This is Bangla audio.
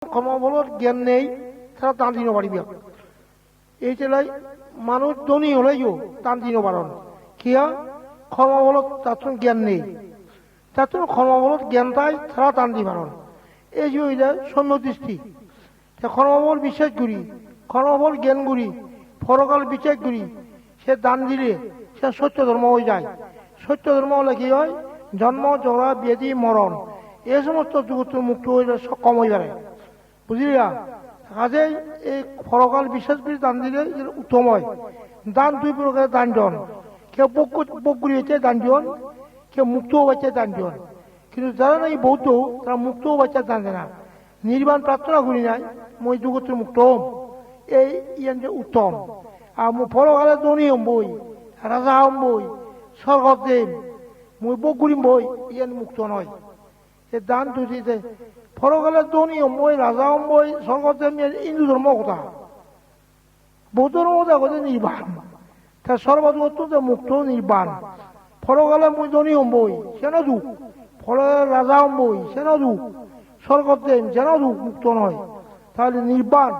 কর্মবলত জ্ঞান নেই তারা টান দিন পারিব এই চেলাই মানুষ ধনী হলেও টান দিন পারন কিয়া কর্মবলত তার জ্ঞান নেই তার কর্মবলত জ্ঞান তাই তারা টান দি পারন এই যে ওইটা সৈন্য দৃষ্টি কর্মবল বিশ্বাস করি কর্মবল জ্ঞান করি পরকাল বিচার করি সে দান দিলে সে সত্য ধর্ম হয়ে যায় সত্য ধর্ম হলে কি হয় জন্ম জরা ব্যাধি মরণ এই সমস্ত জগৎ মুক্ত হয়ে সক্ষম হয়ে পারে বুঝলিয়া কাজেই এই পরকাল বিশ্বাস করে দান দিলে উত্তম হয় দান দুই প্রকারের দান জন কেউ বকুরি হয়েছে দান জন কেউ মুক্ত হয়েছে দান জন কিন্তু যারা নাই বৌদ্ধ তারা মুক্ত বাচ্চা দান দেয় না নির্বাণ প্রার্থনা করি নাই মই জগতের মুক্ত হম এই ইয়ান যে উত্তম আর মো পরকালে ধনী হম বই রাজা হম বই স্বর্গ দেব মই বকুরিম বই ইয়ান মুক্ত নয় এ দান দুটিতে পরকালে ধনী হম বই রাজা হম বই স্বর্গ দেব হিন্দু ধর্ম কথা বৌদ্ধ ধর্ম কথা কথা নির্বাণ তা সর্বজগত মুক্ত নির্বাণ পরকালে মই ধনী হম বই সেন দুঃখ ফলে রাজা হম বই সেন দুঃখ স্বর্গ দেব যেন দুঃখ মুক্ত নয় তাহলে নির্বাণ